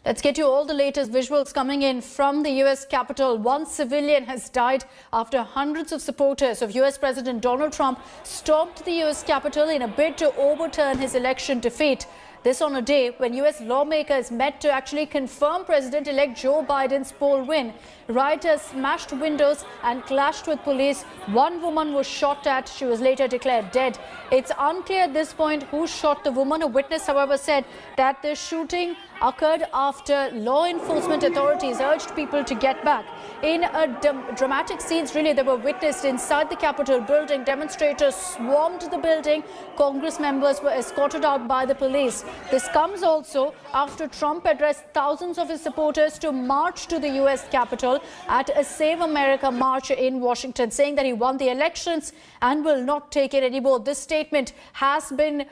Let's get you all the latest visuals coming in from the U.S. Capitol. One civilian has died after hundreds of supporters of U.S. President Donald Trump stormed the U.S. Capitol in a bid to overturn his election defeat. This on a day when U.S. lawmakers met to actually confirm President-elect Joe Biden's poll win. Rioters smashed windows and clashed with police. One woman was shot at. She was later declared dead. It's unclear at this point who shot the woman. A witness, however, said that the shooting occurred after law enforcement authorities urged people to get back. In a dramatic scenes really that were witnessed inside the Capitol building, demonstrators swarmed the building. Congress members were escorted out by the police. This comes also after Trump addressed thousands of his supporters to march to the U.S. Capitol at a Save America march in Washington, saying that he won the elections and will not take it anymore. This statement has been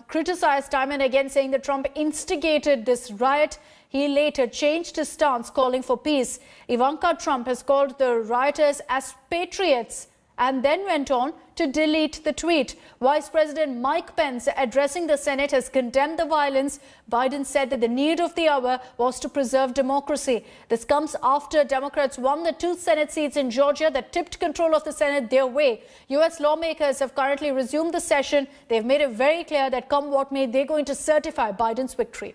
criticized time and again, saying that Trump instigated this riot. He later changed his stance, calling for peace. Ivanka Trump has called the rioters as patriots and then went on to delete the tweet. Vice President Mike Pence, addressing the Senate, has condemned the violence. Biden said that the need of the hour was to preserve democracy. This comes after Democrats won the 2 Senate seats in Georgia that tipped control of the Senate their way. U.S. lawmakers have currently resumed the session. They've made it very clear that come what may, they're going to certify Biden's victory.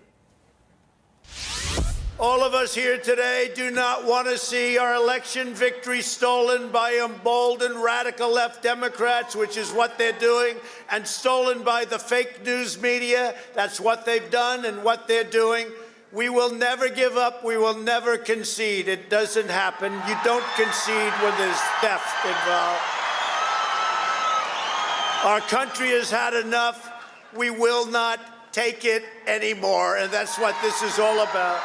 All of us here today do not want to see our election victory stolen by emboldened radical left Democrats, which is what they're doing, and stolen by the fake news media. That's what they've done and what they're doing. We will never give up. We will never concede. It doesn't happen. You don't concede when there's theft involved. Our country has had enough. We will not take it anymore, and that's what this is all about.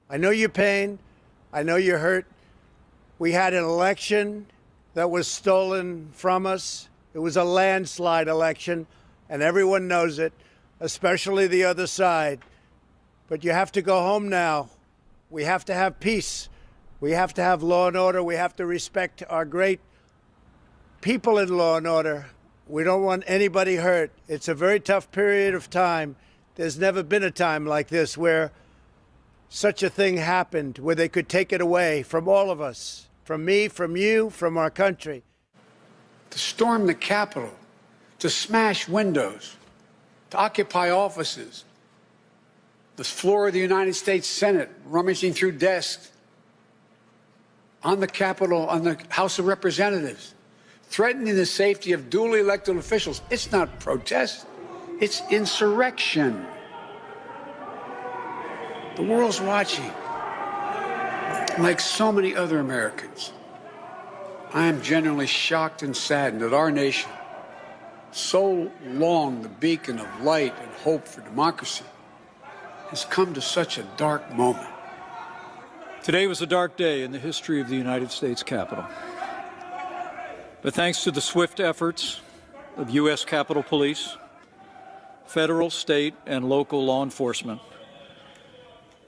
I know your pain. I know you're hurt. We had an election that was stolen from us. It was a landslide election, and everyone knows it, especially the other side. But you have to go home now. We have to have peace. We have to have law and order. We have to respect our great people in law and order. We don't want anybody hurt. It's a very tough period of time. There's never been a time like this where such a thing happened, where they could take it away from all of us, from me, from you, from our country. To storm the Capitol, to smash windows, to occupy offices, the floor of the United States Senate, rummaging through desks, on the Capitol, on the House of Representatives, threatening the safety of duly elected officials. It's not protest, it's insurrection. The world's watching. Like so many other Americans, I am genuinely shocked and saddened that our nation, so long the beacon of light and hope for democracy, has come to such a dark moment. Today was a dark day in the history of the United States Capitol. But thanks to the swift efforts of U.S. Capitol Police, federal, state, and local law enforcement,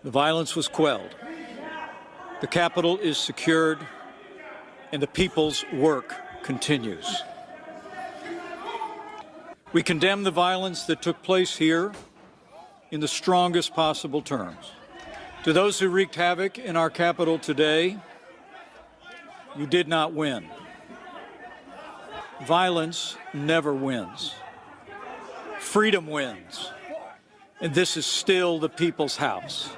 the violence was quelled. The Capitol is secured, and the people's work continues. We condemn the violence that took place here in the strongest possible terms. To those who wreaked havoc in our Capitol today, you did not win. Violence never wins. Freedom wins. And this is still the people's house.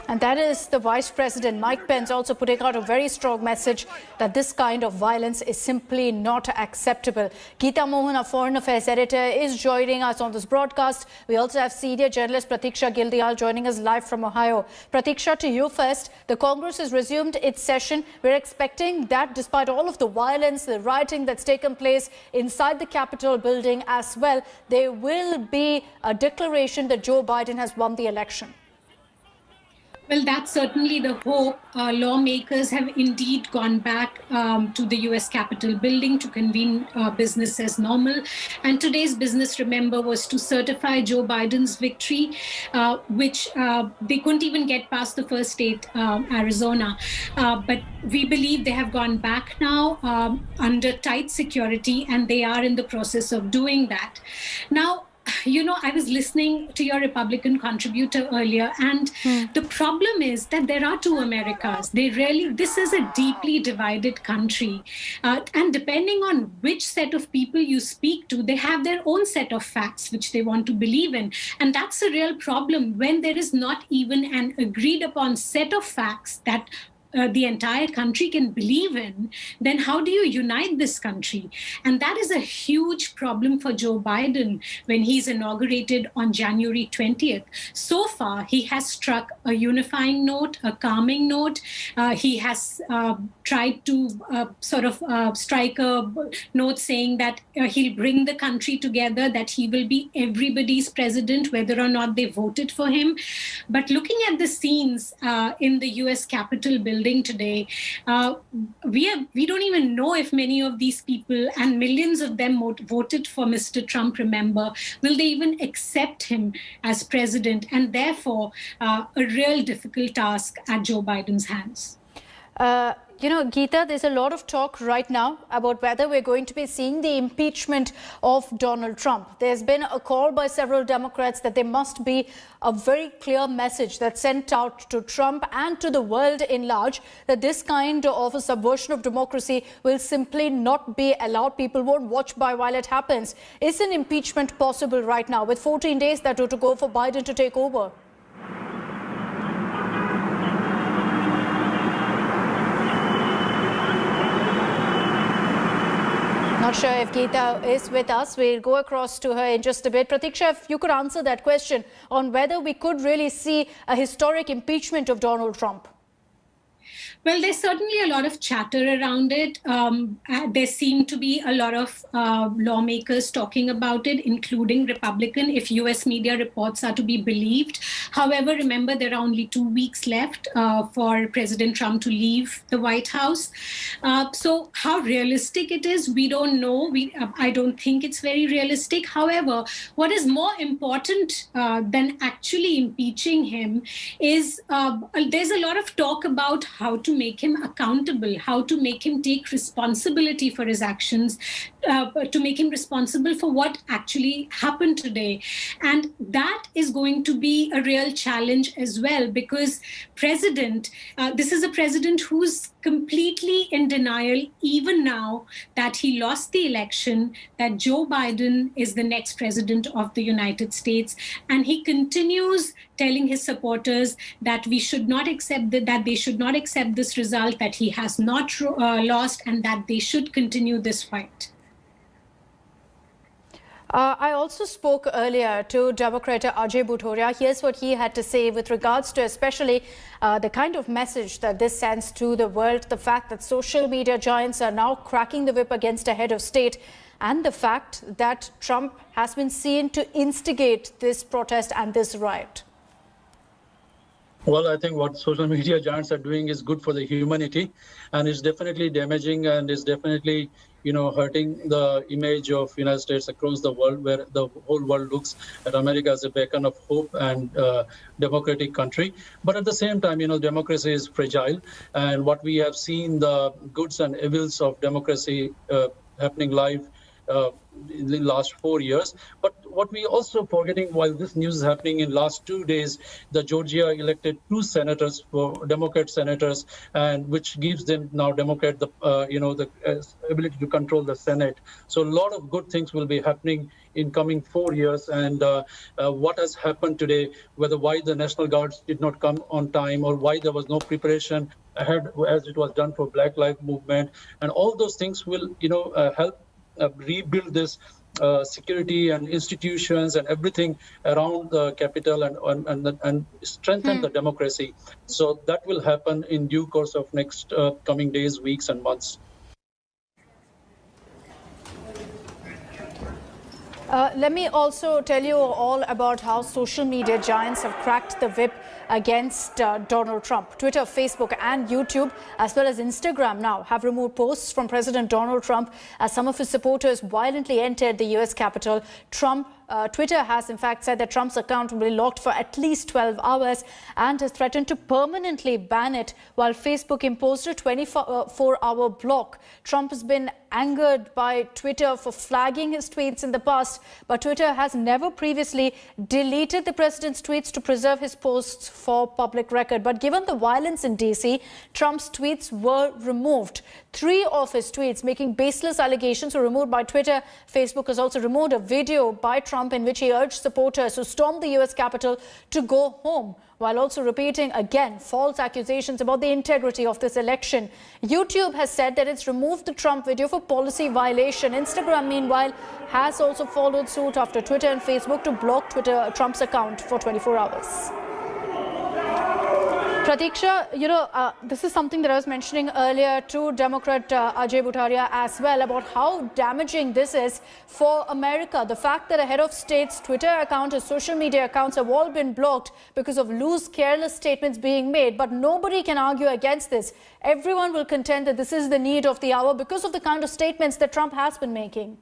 And that is the Vice President Mike Pence also putting out a very strong message that this kind of violence is simply not acceptable. Geeta Mohan, our Foreign Affairs editor, is joining us on this broadcast. We also have senior journalist Pratiksha Gildial joining us live from Ohio. Pratiksha, to you first. The Congress has resumed its session. We're expecting that despite all of the violence, the rioting that's taken place inside the Capitol building as well, there will be a declaration that Joe Biden has won the election. Well, that's certainly the hope. Lawmakers have indeed gone back to the U.S. Capitol building to convene business as normal. And today's business, remember, was to certify Joe Biden's victory, which they couldn't even get past the first state, Arizona. But we believe they have gone back now under tight security, and they are in the process of doing that. Now, I was listening to your Republican contributor earlier, and the problem is that there are two Americas. This is a deeply divided country. And depending on which set of people you speak to, they have their own set of facts which they want to believe in. And that's a real problem when there is not even an agreed upon set of facts that the entire country can believe in. Then how do you unite this country? And that is a huge problem for Joe Biden when he's inaugurated on January 20th. So far, he has struck a unifying note, a calming note. He has tried to strike a note saying that he'll bring the country together, that he will be everybody's president, whether or not they voted for him. But looking at the scenes in the US Capitol building today, we don't even know if many of these people, and millions of them voted for Mr. Trump, remember, will they even accept him as president? And therefore, a real difficult task at Joe Biden's hands. Geeta, there's a lot of talk right now about whether we're going to be seeing the impeachment of Donald Trump. There's been a call by several Democrats that there must be a very clear message that's sent out to Trump and to the world in large that this kind of a subversion of democracy will simply not be allowed. People won't watch by while it happens. Is an impeachment possible right now with 14 days that are to go for Biden to take over? Not sure if Geeta is with us. We'll go across to her in just a bit. Pratiksha, if you could answer that question on whether we could really see a historic impeachment of Donald Trump. Well, there's certainly a lot of chatter around it. There seem to be a lot of lawmakers talking about it, including Republican, if US media reports are to be believed. However, remember, there are only 2 weeks left for President Trump to leave the White House. So how realistic it is, we don't know. I don't think it's very realistic. However, what is more important than actually impeaching him is there's a lot of talk about how to make him accountable, how to make him take responsibility for his actions, to make him responsible for what actually happened today. And that is going to be a real challenge as well, because this is a president who's completely in denial even now that he lost the election, that Joe Biden is the next president of the United States. And he continues telling his supporters that we should not accept that they should not accept this result, that he has not lost, and that they should continue this fight. I also spoke earlier to Democrat Ajay Bhutoria. Here's what he had to say with regards to especially the kind of message that this sends to the world, the fact that social media giants are now cracking the whip against a head of state, and the fact that Trump has been seen to instigate this protest and this riot. Well, I think what social media giants are doing is good for the humanity, and it's definitely damaging and is definitely, hurting the image of United States across the world, where the whole world looks at America as a beacon of hope and democratic country. But at the same time, democracy is fragile, and what we have seen, the goods and evils of democracy happening live in the last 4 years. But what we also forgetting while this news is happening, in last 2 days, the Georgia elected 2 senators, for Democrat senators, and which gives them now Democrat the ability to control the Senate. So a lot of good things will be happening in coming 4 years. And what has happened today, why the National Guards did not come on time, or why there was no preparation ahead as it was done for Black Lives Movement, and all those things will help rebuild this security and institutions and everything around the Capitol and strengthen the democracy. So that will happen in due course of next coming days, weeks and months. Let me also tell you all about how social media giants have cracked the whip against Donald Trump. Twitter, Facebook and YouTube, as well as Instagram now, have removed posts from President Donald Trump as some of his supporters violently entered the US Capitol. Trump Twitter has in fact said that Trump's account will be locked for at least 12 hours and has threatened to permanently ban it, while Facebook imposed a 24-hour block. Trump has been angered by Twitter for flagging his tweets in the past, but Twitter has never previously deleted the president's tweets to preserve his posts for public record. But given the violence in DC, Trump's tweets were removed. 3 of his tweets making baseless allegations were removed by Twitter. Facebook has also removed a video by Trump in which he urged supporters who stormed the US Capitol to go home, while also repeating again false accusations about the integrity of this election. YouTube has said that it's removed the Trump video for policy violation. Instagram, meanwhile, has also followed suit after Twitter and Facebook to block Trump's account for 24 hours. Pratiksha, this is something that I was mentioning earlier to Democrat Ajay Butaria as well, about how damaging this is for America. The fact that a head of state's Twitter account, his social media accounts have all been blocked because of loose, careless statements being made. But nobody can argue against this. Everyone will contend that this is the need of the hour because of the kind of statements that Trump has been making.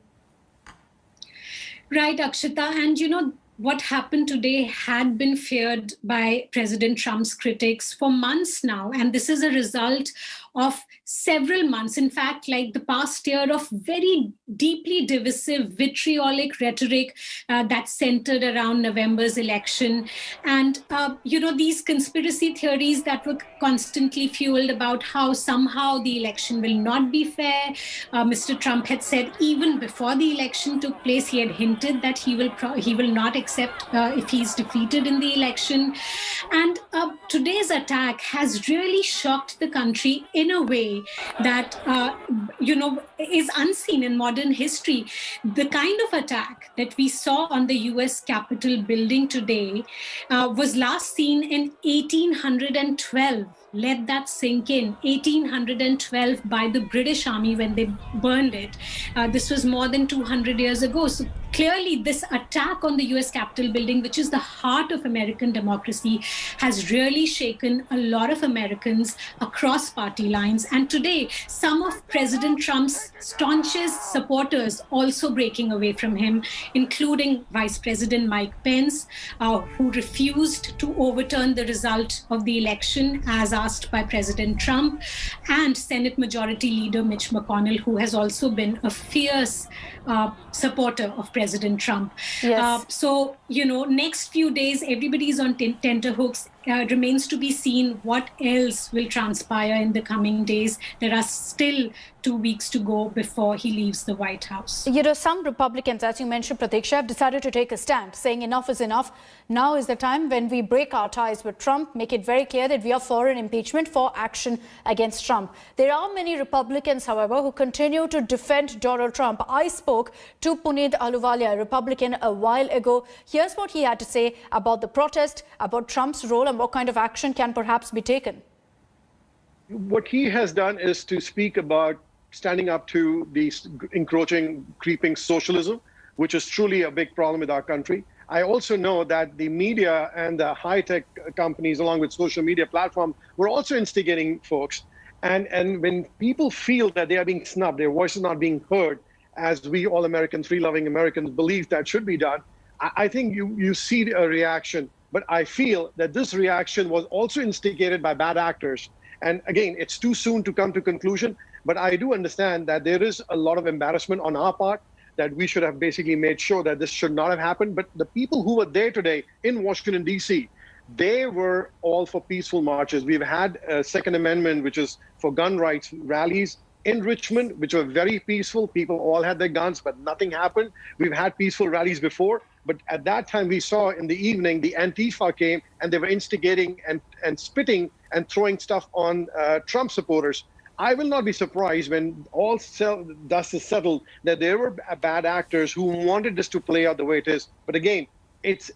Right, Akshita. And what happened today had been feared by President Trump's critics for months now. And this is a result of several months, in fact, like the past year, of very deeply divisive, vitriolic rhetoric that centered around November's election. And, these conspiracy theories that were constantly fueled about how somehow the election will not be fair. Mr. Trump had said even before the election took place, he had hinted that he will not accept if he's defeated in the election. And today's attack has really shocked the country in a way that, is unseen in modern history. The kind of attack that we saw on the US Capitol building today was last seen in 1812. Let that sink in. 1812 by the British Army when they burned it. This was more than 200 years ago. So clearly this attack on the US Capitol building, which is the heart of American democracy, has really shaken a lot of Americans across party lines. And today, some of President Trump's staunchest supporters also breaking away from him, including Vice President Mike Pence, who refused to overturn the result of the election as asked by President Trump, and Senate Majority Leader Mitch McConnell, who has also been a fierce supporter of President Trump. Yes. So, next few days, everybody's on tenterhooks. Remains to be seen what else will transpire in the coming days. There are still 2 weeks to go before he leaves the White House. Some Republicans, as you mentioned, Pratiksha, have decided to take a stand, saying enough is enough. Now is the time when we break our ties with Trump, make it very clear that we are for an impeachment, for action against Trump. There are many Republicans, however, who continue to defend Donald Trump. I spoke to Puneet Ahluwalia, a Republican, a while ago. Here's what he had to say about the protest, about Trump's role, and what kind of action can perhaps be taken. What he has done is to speak about standing up to the encroaching, creeping socialism, which is truly a big problem with our country. I also know that the media and the high-tech companies, along with social media platforms, were also instigating folks. And when people feel that they are being snubbed, their voice is not being heard, as we all Americans, free-loving Americans, believe that should be done, I think you see a reaction. But I feel that this reaction was also instigated by bad actors. And again, it's too soon to come to conclusion, but I do understand that there is a lot of embarrassment on our part, that we should have basically made sure that this should not have happened. But the people who were there today in Washington, D.C., they were all for peaceful marches. We've had a Second Amendment, which is for gun rights rallies in Richmond, which were very peaceful. People all had their guns, but nothing happened. We've had peaceful rallies before. But at that time, we saw in the evening, the Antifa came and they were instigating and spitting and throwing stuff on Trump supporters. I will not be surprised when all dust is settled that there were bad actors who wanted this to play out the way it is. But again, it's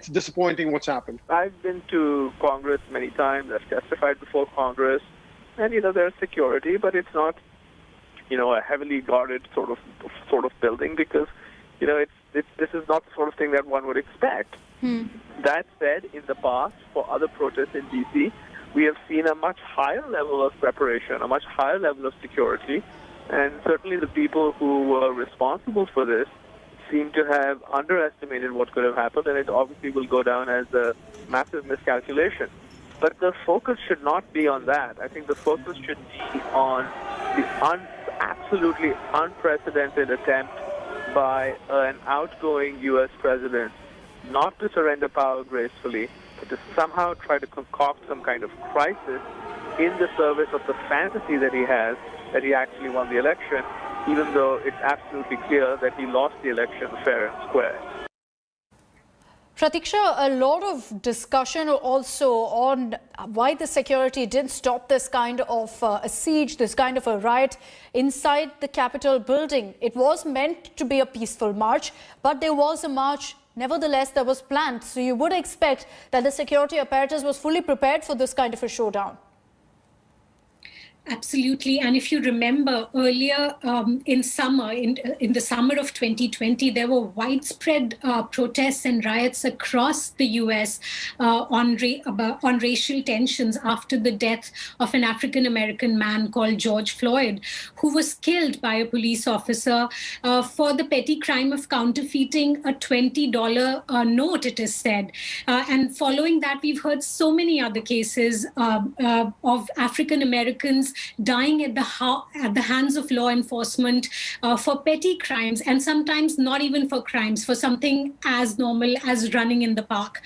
disappointing what's happened. I've been to Congress many times. I've testified before Congress. And, there's security, but it's not, a heavily guarded sort of building because, this is not the sort of thing that one would expect. That said, in the past, for other protests in D.C., we have seen a much higher level of preparation, a much higher level of security, and certainly the people who were responsible for this seem to have underestimated what could have happened, and it obviously will go down as a massive miscalculation. But the focus should not be on that. I think the focus should be on the absolutely unprecedented attempt by an outgoing U.S. president not to surrender power gracefully, but to somehow try to concoct some kind of crisis in the service of the fantasy that he has, that he actually won the election, even though it's absolutely clear that he lost the election fair and square. Pratiksha, a lot of discussion also on why the security didn't stop this kind of a siege, this kind of a riot inside the Capitol building. It was meant to be a peaceful march, but there was a march nevertheless that was planned. So you would expect that the security apparatus was fully prepared for this kind of a showdown. Absolutely. And if you remember earlier in the summer of 2020, there were widespread protests and riots across the U.S. on racial tensions after the death of an African-American man called George Floyd, who was killed by a police officer for the petty crime of counterfeiting a $20 note, it is said. And following that, we've heard so many other cases of African-Americans dying at the hands of law enforcement for petty crimes, and sometimes not even for crimes, for something as normal as running in the park.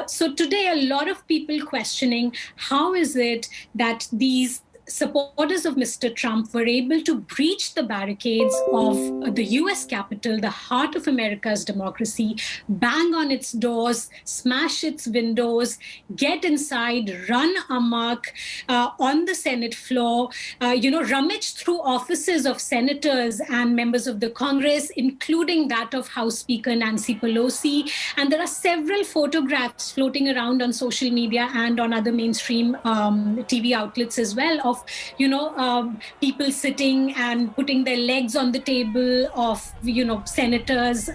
So today, a lot of people questioning how is it that these supporters of Mr. Trump were able to breach the barricades of the US Capitol, the heart of America's democracy, bang on its doors, smash its windows, get inside, run amok on the Senate floor, rummage through offices of senators and members of the Congress, including that of House Speaker Nancy Pelosi. And there are several photographs floating around on social media and on other mainstream TV outlets as well of people sitting and putting their legs on the table of, senators'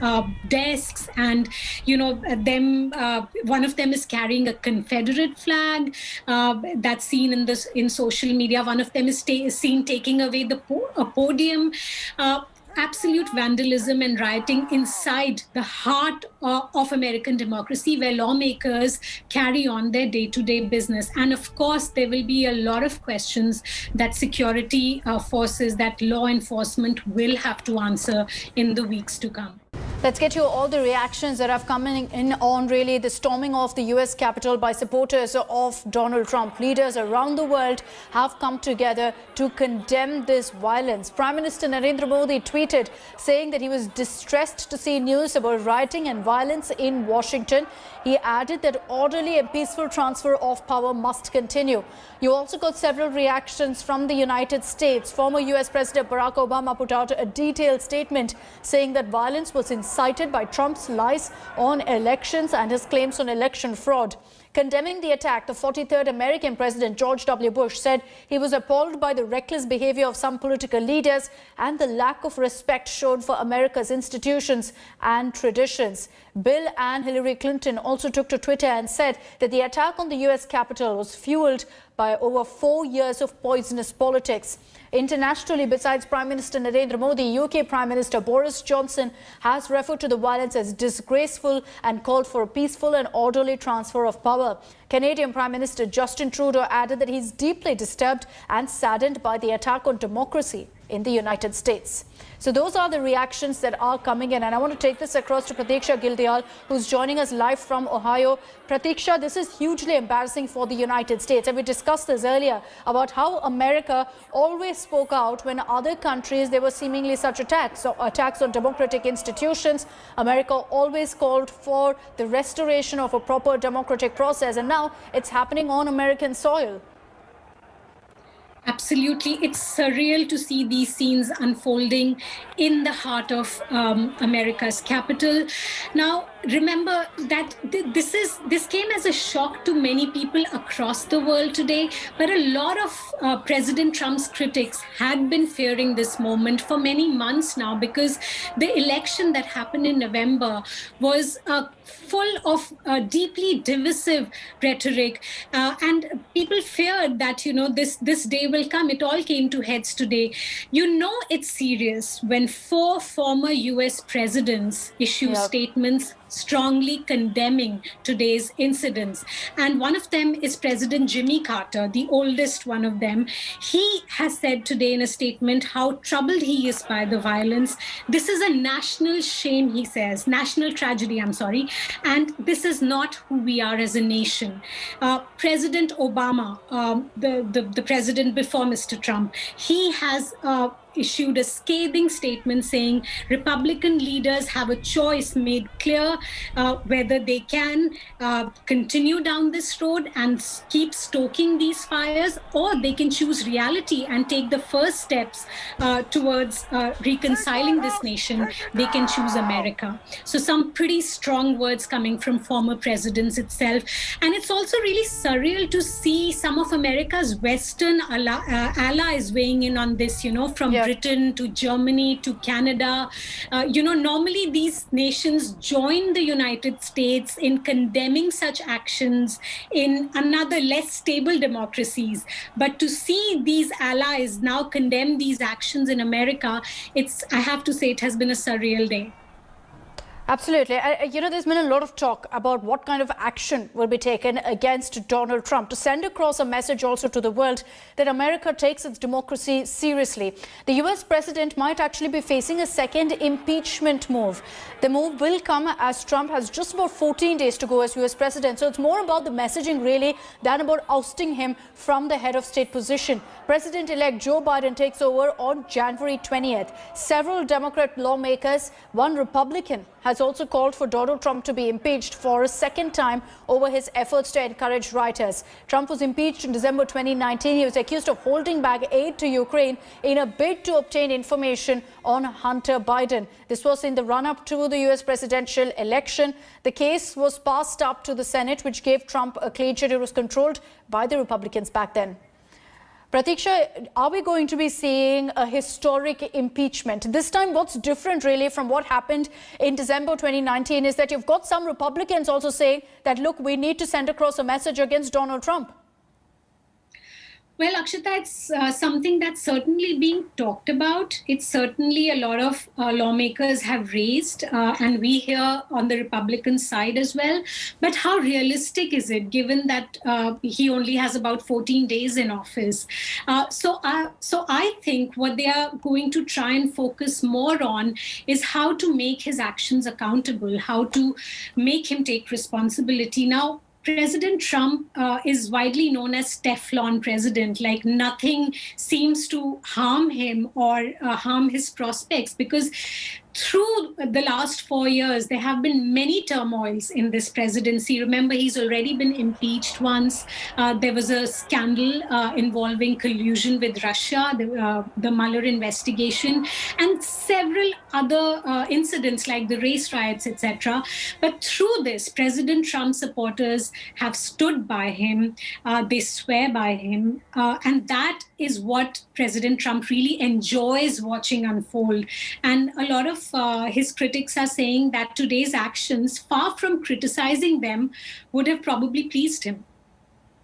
desks, and, one of them is carrying a Confederate flag that's seen in social media. One of them is seen taking away a podium. Absolute vandalism and rioting inside the heart of American democracy, where lawmakers carry on their day-to-day business. And of course, there will be a lot of questions that security forces, that law enforcement will have to answer in the weeks to come. Let's get to all the reactions that have come in on really the storming of the US Capitol by supporters of Donald Trump. Leaders around the world have come together to condemn this violence. Prime Minister Narendra Modi tweeted saying that he was distressed to see news about rioting and violence in Washington. He added that orderly and peaceful transfer of power must continue. You also got several reactions from the United States. Former US President Barack Obama put out a detailed statement saying that violence was incited by Trump's lies on elections and his claims on election fraud. Condemning the attack, the 43rd American President George W. Bush said he was appalled by the reckless behavior of some political leaders and the lack of respect shown for America's institutions and traditions. Bill and Hillary Clinton also took to Twitter and said that the attack on the US Capitol was fueled by over 4 years of poisonous politics. Internationally, besides Prime Minister Narendra Modi, UK Prime Minister Boris Johnson has referred to the violence as disgraceful and called for a peaceful and orderly transfer of power. Canadian Prime Minister Justin Trudeau added that he's deeply disturbed and saddened by the attack on democracy in the United States. So those are the reactions that are coming in. And I want to take this across to Pratiksha Gildial, who's joining us live from Ohio. Pratiksha, this is hugely embarrassing for the United States. And we discussed this earlier about how America always spoke out when other countries, there were seemingly such attacks. So attacks on democratic institutions. America always called for the restoration of a proper democratic process. And now it's happening on American soil. Absolutely. It's surreal to see these scenes unfolding in the heart of America's capital. Now, remember that this came as a shock to many people across the world today, but a lot of President Trump's critics had been fearing this moment for many months now, because the election that happened in November was full of deeply divisive rhetoric, and people feared that this day will come. It all came to heads today. It's serious when 4 former US presidents issue statements strongly condemning today's incidents. And one of them is President Jimmy Carter, the oldest one of them. He has said today in a statement how troubled he is by the violence. This is a national shame, he says, national tragedy, I'm sorry, and this is not who we are as a nation. President Obama, the president before Mr. Trump, he has issued a scathing statement saying Republican leaders have a choice made clear whether they can continue down this road and keep stoking these fires, or they can choose reality and take the first steps towards reconciling this nation. They can choose America. So some pretty strong words coming from former presidents itself. And it's also really surreal to see some of America's Western allies weighing in on this, from Britain to Germany to Canada. Normally these nations join the United States in condemning such actions in another less stable democracies. But to see these allies now condemn these actions in America, I have to say, it has been a surreal day. Absolutely. There's been a lot of talk about what kind of action will be taken against Donald Trump to send across a message also to the world that America takes its democracy seriously. The US president might actually be facing a second impeachment move. The move will come as Trump has just about 14 days to go as US president. So it's more about the messaging really than about ousting him from the head of state position. President-elect Joe Biden takes over on January 20th. Several Democrat lawmakers, one Republican, has also called for Donald Trump to be impeached for a second time over his efforts to encourage rioters. Trump was impeached in December 2019. He was accused of holding back aid to Ukraine in a bid to obtain information on Hunter Biden. This was in the run-up to the US presidential election. The case was passed up to the Senate, which gave Trump a clean sheet. It was controlled by the Republicans back then. Pratiksha, are we going to be seeing a historic impeachment? This time, what's different really from what happened in December 2019 is that you've got some Republicans also saying that, look, we need to send across a message against Donald Trump. Well, Akshita, it's something that's certainly being talked about. It's certainly a lot of lawmakers have raised, and we hear on the Republican side as well. But how realistic is it, given that he only has about 14 days in office? So I think what they are going to try and focus more on is how to make his actions accountable, how to make him take responsibility. Now, President Trump is widely known as Teflon president, like nothing seems to harm him or harm his prospects, because through the last 4 years, there have been many turmoils in this presidency. Remember, he's already been impeached once. There was a scandal involving collusion with Russia, the Mueller investigation, and several other incidents like the race riots, etc. But through this, President Trump supporters have stood by him. They swear by him. And that is what President Trump really enjoys watching unfold. And a lot of his critics are saying that today's actions, far from criticizing them, would have probably pleased him.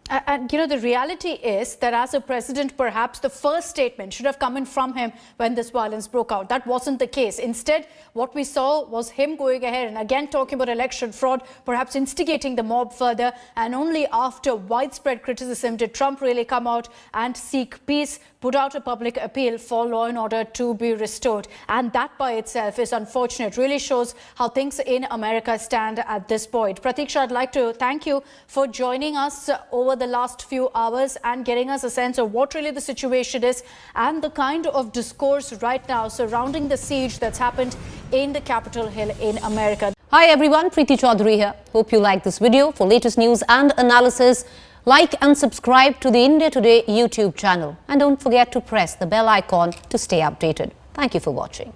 And, the reality is that as a president, perhaps the first statement should have come in from him when this violence broke out. That wasn't the case. Instead, what we saw was him going ahead and again talking about election fraud, perhaps instigating the mob further. And only after widespread criticism did Trump really come out and seek peace, put out a public appeal for law and order to be restored. And that by itself is unfortunate. Really shows how things in America stand at this point. Pratiksha, I'd like to thank you for joining us over the last few hours and getting us a sense of what really the situation is and the kind of discourse right now surrounding the siege that's happened in the Capitol Hill in America. Hi everyone, Preeti Chaudhary here. Hope you like this video. For latest news and analysis, like and subscribe to the India Today YouTube channel. And don't forget to press the bell icon to stay updated. Thank you for watching.